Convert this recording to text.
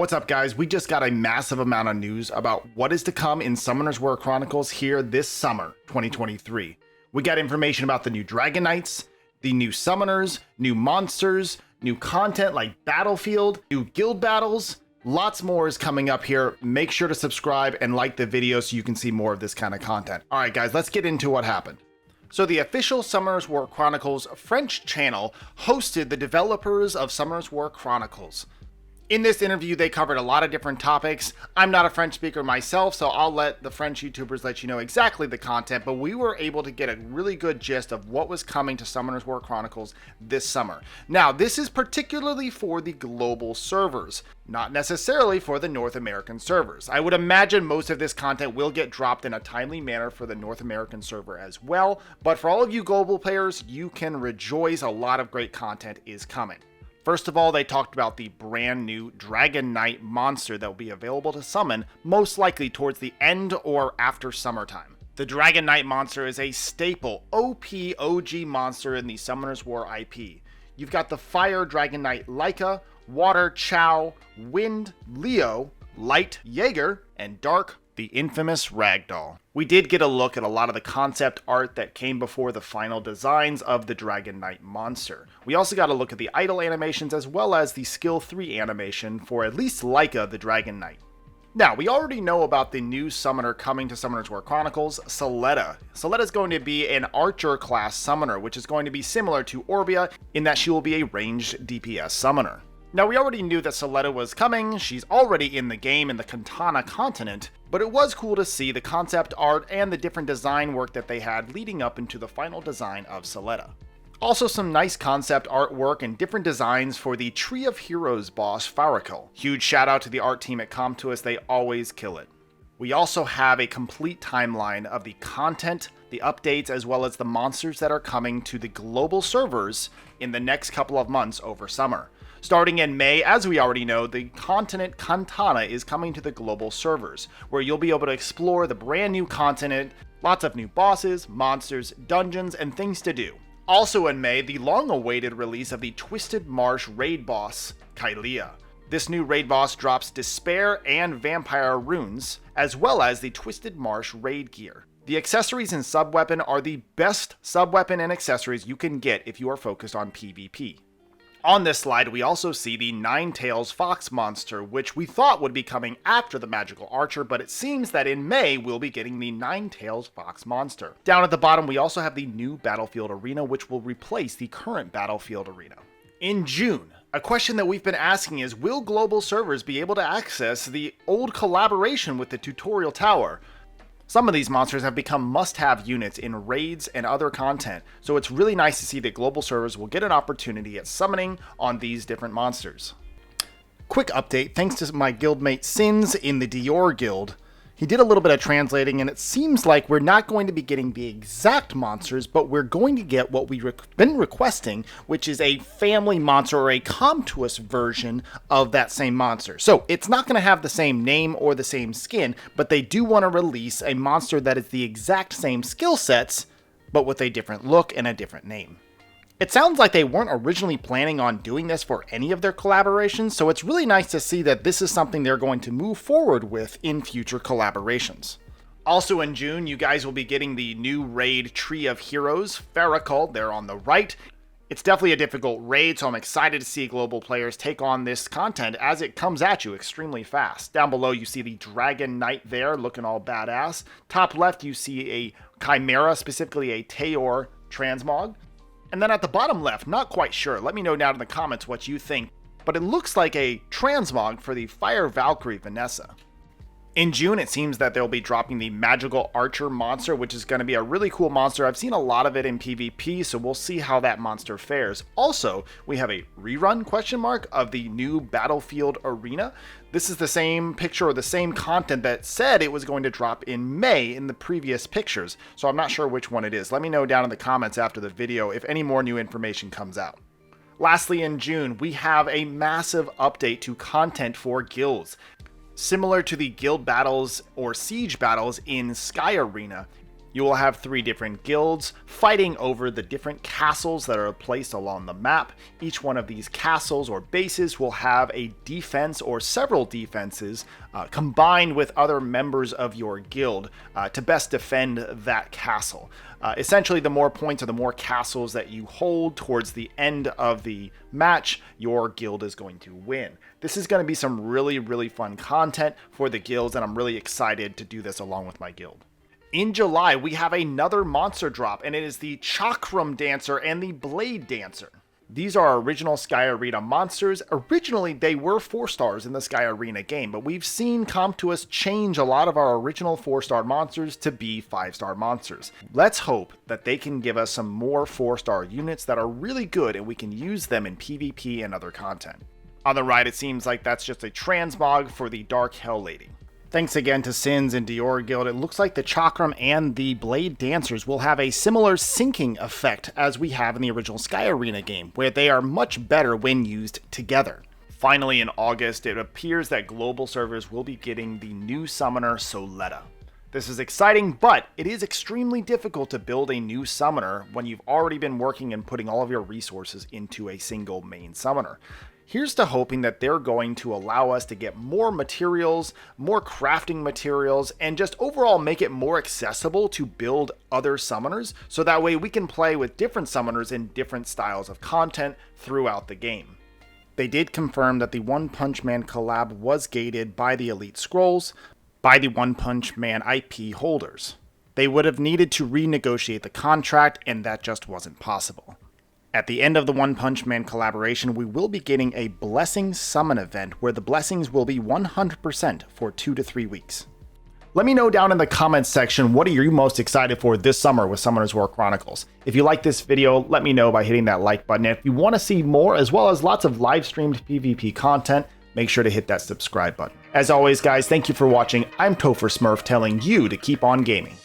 What's up, guys? We just got a massive amount of news about what is to come in Summoners War Chronicles here this summer, 2023. We got information about the new Dragon Knights, the new Summoners, new monsters, new content like Battlefield, new guild battles. Lots more is coming up here. Make sure to subscribe and like the video so you can see more of this kind of content. All right, guys, let's get into what happened. So the official Summoners War Chronicles French channel hosted the developers of Summoners War Chronicles. In this interview, they covered a lot of different topics. I'm not a French speaker myself, so I'll let the French YouTubers let you know exactly the content, but we were able to get a really good gist of what was coming to Summoners War Chronicles this summer. Now, this is particularly for the global servers, not necessarily for the North American servers. I would imagine most of this content will get dropped in a timely manner for the North American server as well, but for all of you global players, you can rejoice. A lot of great content is coming. First of all, they talked about the brand new Dragon Knight monster that will be available to summon, most likely towards the end or after summertime. The Dragon Knight monster is a staple OG monster in the Summoners War IP. You've got the Fire Dragon Knight Leica, Water Chow, Wind Leo, Light Jaeger, and Dark the infamous Ragdoll. We did get a look at a lot of the concept art that came before the final designs of the Dragon Knight monster. We also got a look at the idle animations as well as the skill 3 animation for at least Leica the Dragon Knight. Now, we already know about the new summoner coming to Summoners War Chronicles, Soletta. Soletta is going to be an archer class summoner, which is going to be similar to Orbia in that she will be a ranged DPS summoner. Now, we already knew that Soletta was coming, she's already in the game in the Katana continent, but it was cool to see the concept art and the different design work that they had leading up into the final design of Soletta. Also some nice concept artwork and different designs for the Tree of Heroes boss Farrakul. Huge shout out to the art team at Comtuous, they always kill it. We also have a complete timeline of the content, the updates, as well as the monsters that are coming to the global servers in the next couple of months over summer. Starting in May, as we already know, the continent Katana is coming to the global servers, where you'll be able to explore the brand new continent, lots of new bosses, monsters, dungeons, and things to do. Also in May, the long-awaited release of the Twisted Marsh raid boss, Kylea. This new raid boss drops Despair and Vampire runes, as well as the Twisted Marsh raid gear. The accessories and sub-weapon are the best sub-weapon and accessories you can get if you are focused on PvP. On this slide, we also see the Nine-Tails Fox monster, which we thought would be coming after the Magical Archer, but it seems that in May, we'll be getting the Nine-Tails Fox monster. Down at the bottom, we also have the new Battlefield Arena, which will replace the current Battlefield Arena. In June, a question that we've been asking is, will global servers be able to access the old collaboration with the Tutorial Tower? Some of these monsters have become must-have units in raids and other content, so it's really nice to see that global servers will get an opportunity at summoning on these different monsters. Quick update, thanks to my guildmate Sins in the Dior guild. He did a little bit of translating, and it seems like we're not going to be getting the exact monsters, but we're going to get what we've been requesting, which is a family monster or a Comtuous version of that same monster. So it's not going to have the same name or the same skin, but they do want to release a monster that is the exact same skill sets, but with a different look and a different name. It sounds like they weren't originally planning on doing this for any of their collaborations, so it's really nice to see that this is something they're going to move forward with in future collaborations. Also in June, you guys will be getting the new raid Tree of Heroes, Farrakul, there on the right. It's definitely a difficult raid, so I'm excited to see global players take on this content as it comes at you extremely fast. Down below, you see the Dragon Knight there, looking all badass. Top left, you see a Chimera, specifically a Taor Transmog. And then at the bottom left, not quite sure, let me know down in the comments what you think, but it looks like a transmog for the Fire Valkyrie Vanessa. In June, it seems that they'll be dropping the Magical Archer monster, which is going to be a really cool monster. I've seen a lot of it in PvP, so we'll see how that monster fares. Also, we have a rerun question mark of the new Battlefield Arena. This is the same picture or the same content that said it was going to drop in May in the previous pictures, so I'm not sure which one it is. Let me know down in the comments after the video if any more new information comes out. Lastly, in June, we have a massive update to content for guilds. Similar to the guild battles or siege battles in Sky Arena, You will have 3 different guilds fighting over the different castles that are placed along the map. Each one of these castles or bases will have a defense or several defenses combined with other members of your guild to best defend that castle. Essentially, the more points or the more castles that you hold towards the end of the match, your guild is going to win. This is going to be some really fun content for the guilds, and I'm really excited to do this along with my guild. In July, we have another monster drop, and it is the Chakram Dancer and the Blade Dancer. These are original Sky Arena monsters. Originally, they were 4 stars in the Sky Arena game, but we've seen Comptuous change a lot of our original 4-star monsters to be 5-star monsters. Let's hope that they can give us some more 4-star units that are really good and we can use them in PvP and other content. On the right, it seems like that's just a transmog for the Dark Hell Lady. Thanks again to Sins and Dior Guild. It looks like the Chakram and the Blade Dancers will have a similar syncing effect as we have in the original Sky Arena game, where they are much better when used together. Finally, in August, it appears that global servers will be getting the new summoner Soletta. This is exciting, but it is extremely difficult to build a new summoner when you've already been working and putting all of your resources into a single main summoner. Here's to hoping that they're going to allow us to get more materials, more crafting materials, and just overall make it more accessible to build other summoners, so that way we can play with different summoners in different styles of content throughout the game. They did confirm that the One Punch Man collab was gated by the Elite Scrolls, by the One Punch Man IP holders. They would have needed to renegotiate the contract, and that just wasn't possible. At the end of the One Punch Man collaboration, we will be getting a Blessing Summon event where the blessings will be 100% for 2 to 3 weeks. Let me know down in the comments section, what are you most excited for this summer with Summoners War Chronicles? If you like this video, let me know by hitting that like button. And if you want to see more, as well as lots of live streamed PvP content, make sure to hit that subscribe button. As always, guys, thank you for watching. I'm Topher Smurf telling you to keep on gaming.